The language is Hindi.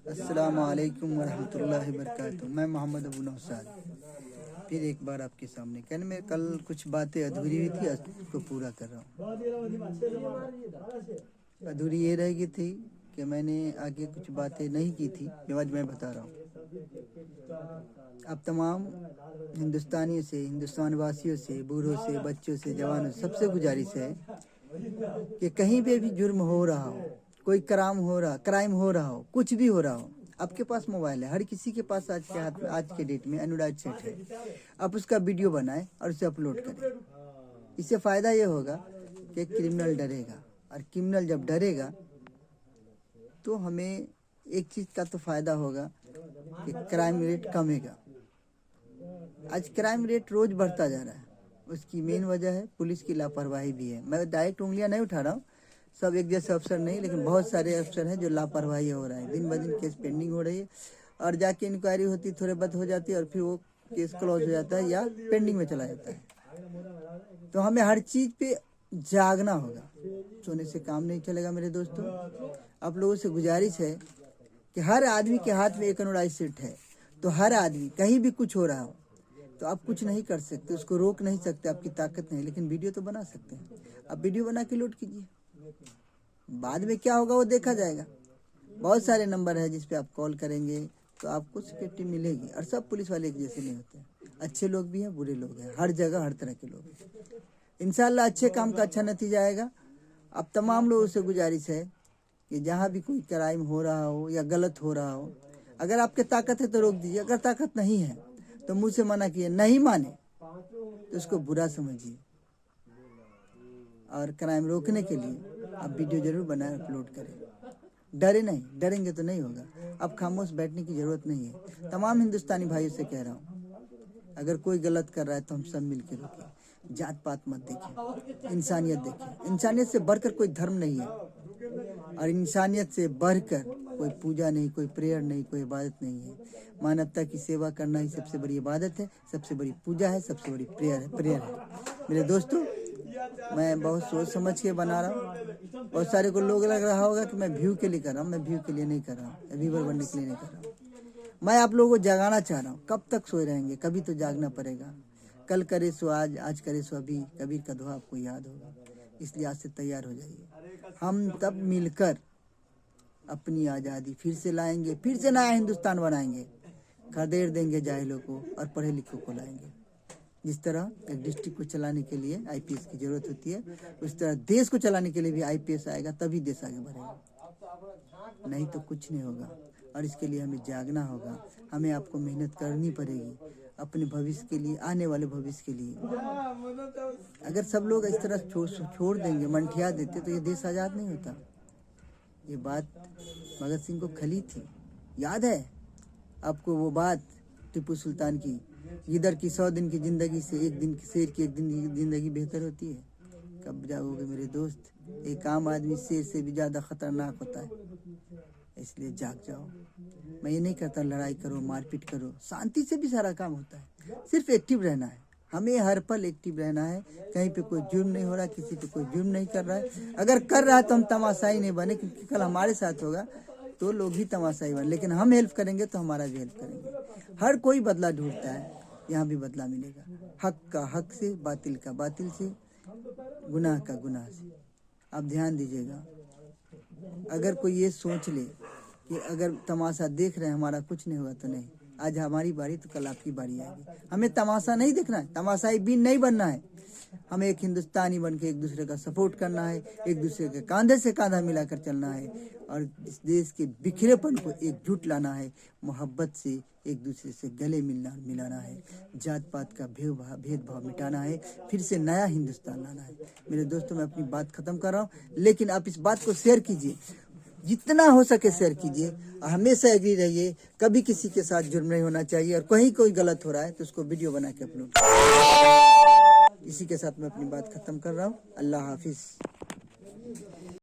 अस्सलाम वालेकुम वरहमतुल्लाहि वबरकातुहू। मैं मोहम्मद अबू नौशाद फिर एक बार आपके सामने कहने में कल कुछ बातें अधूरी हुई थी, उसको पूरा कर रहा हूँ। अधूरी ये रह गई थी कि मैंने आगे कुछ बातें नहीं की थी जो आज मैं बता रहा हूँ। अब तमाम हिंदुस्तानियों से, हिंदुस्तान वासियों से, बूढ़ों से, बच्चों से, जवानों से सबसे गुजारिश है कि कहीं पे भी जुर्म हो रहा हो, कोई क्राइम हो रहा हो, कुछ भी हो रहा हो, आपके पास मोबाइल है, हर किसी के पास आज के हाथ में, आज के डेट में एंड्रॉइड सेट है। आप उसका वीडियो बनाएं और उसे अपलोड करें। इससे फ़ायदा ये होगा कि क्रिमिनल डरेगा, और क्रिमिनल जब डरेगा तो हमें एक चीज़ का तो फ़ायदा होगा कि क्राइम रेट कमेगा। आज क्राइम रेट रोज़ बढ़ता जा रहा है। उसकी मेन वजह है पुलिस की लापरवाही भी है। मैं डायरेक्ट उंगलियां नहीं उठा रहा हूँ, सब एक जैसे अफसर नहीं, लेकिन बहुत सारे अफसर हैं जो लापरवाही हो रहा है। दिन ब दिन केस पेंडिंग हो रही है और जाके इंक्वायरी होती, थोड़े बहुत हो जाती है और फिर वो केस क्लोज हो जाता है या पेंडिंग में चला जाता है। तो हमें हर चीज़ पे जागना होगा, सोने से काम नहीं चलेगा। मेरे दोस्तों, आप लोगों से गुजारिश है कि हर आदमी के हाथ में एक एंड्रॉइड सेट है, तो हर आदमी कहीं भी कुछ हो रहा हो तो आप कुछ नहीं कर सकते, उसको रोक नहीं सकते, आपकी ताकत नहीं, लेकिन वीडियो तो बना सकते हैं। आप वीडियो बना के लोड कीजिए, बाद में क्या होगा वो देखा जाएगा। बहुत सारे नंबर है जिस पे आप कॉल करेंगे तो आपको सिक्योरिटी मिलेगी। और सब पुलिस वाले एक जैसे नहीं होते हैं, अच्छे लोग भी हैं, बुरे लोग हैं, हर जगह हर तरह के लोग हैं। इंशाल्लाह अच्छे काम का अच्छा नतीजा आएगा। अब तमाम लोगों से गुजारिश है कि जहाँ भी कोई क्राइम हो रहा हो या गलत हो रहा हो, अगर आपके ताकत है तो रोक दीजिए, अगर ताकत नहीं है तो मुंह से मना किए, नहीं माने तो उसको बुरा समझिए। और क्राइम रोकने के लिए आप वीडियो जरूर बनाएं, अपलोड करें। डरे नहीं, डरेंगे तो नहीं होगा। अब खामोश बैठने की जरूरत नहीं है। तमाम हिंदुस्तानी भाइयों से कह रहा हूँ, अगर कोई गलत कर रहा है तो हम सब मिल के रोकें। जात पात मत देखें, इंसानियत देखें। इंसानियत से बढ़कर कोई धर्म नहीं है, और इंसानियत से बढ़कर कोई पूजा नहीं, कोई प्रेयर नहीं, कोई इबादत नहीं है। मानवता की सेवा करना ही सबसे बड़ी इबादत है, सबसे बड़ी पूजा है, सबसे बड़ी प्रेयर है। मेरे दोस्तों, मैं बहुत सोच समझ के बना रहा हूँ। बहुत सारे को लोग लग रहा होगा कि मैं व्यू के लिए कर रहा हूँ, मैं व्यू के लिए नहीं कर रहा हूँ, व्यूवर बनने के लिए नहीं कर रहा हूँ। मैं आप लोगों को जगाना चाह रहा हूँ। कब तक सोए रहेंगे? कभी तो जागना पड़ेगा। कल करे सो आज, आज करे सो अभी, कबीर का दोहा आपको याद होगा। इसलिए आज से तैयार हो जाइए। हम तब मिलकर अपनी आज़ादी फिर से लाएंगे, फिर से नया हिंदुस्तान बनाएंगे। खदेड़ देंगे जाहिलों को और पढ़े लिखों को लाएंगे। जिस तरह एक डिस्ट्रिक्ट को चलाने के लिए आईपीएस की जरूरत होती है, उस तरह देश को चलाने के लिए भी आईपीएस आएगा, तभी देश आगे बढ़ेगा, नहीं तो कुछ नहीं होगा। और इसके लिए हमें जागना होगा, हमें आपको मेहनत करनी पड़ेगी अपने भविष्य के लिए, आने वाले भविष्य के लिए। अगर सब लोग इस तरह छोड़ देंगे, मंठिया देते, तो ये देश आज़ाद नहीं होता। ये बात भगत सिंह को खली थी, याद है आपको वो बात टीपू सुल्तान की, गिदड़ की 100 दिन की जिंदगी से एक दिन की, शेर की एक दिन की जिंदगी बेहतर होती है। कब जाओगे मेरे दोस्त? एक आम आदमी शेर से भी ज़्यादा खतरनाक होता है, इसलिए जाग जाओ। मैं ये नहीं कहता लड़ाई करो, मारपीट करो, शांति से भी सारा काम होता है। सिर्फ एक्टिव रहना है, हमें हर पल एक्टिव रहना है। कहीं पे कोई जुर्म नहीं हो रहा, किसी पे कोई जुर्म नहीं कर रहा है। अगर कर रहा है तो हम तमाशाई नहीं बने, क्योंकि कल हमारे साथ होगा तो लोग भी तमाशाई बने, लेकिन हम हेल्प करेंगे तो हमारा भी हेल्प करेंगे। हर कोई बदला ढूंढता है, यहाँ भी बदला मिलेगा। हक का हक से, बातिल का बातिल से, गुनाह का गुनाह से। आप ध्यान दीजिएगा, अगर कोई ये सोच ले कि अगर तमाशा देख रहे हैं हमारा कुछ नहीं होगा, तो नहीं। आज हमारी बारी तो कल आपकी बारी आएगी। हमें तमाशा नहीं देखना है, तमाशाई बीन नहीं बनना है। हमें एक हिंदुस्तानी बन के एक दूसरे का सपोर्ट करना है, एक दूसरे के कांधे से कांधा मिलाकर चलना है, और इस देश के बिखरेपन को एकजुट लाना है। मोहब्बत से एक दूसरे से गले मिलाना है। जात पात का भेदभाव मिटाना है, फिर से नया हिंदुस्तान लाना है। मेरे दोस्तों, मैं अपनी बात खत्म कर रहा हूँ, लेकिन आप इस बात को शेयर कीजिए, जितना हो सके शेयर कीजिए, और हमेशा एग्री रहिए। कभी किसी के साथ जुर्म नहीं होना चाहिए, और कहीं कोई गलत हो रहा है तो उसको वीडियो बना के अपलोड। इसी के साथ मैं अपनी बात खत्म कर रहा हूँ। अल्लाह हाफिज।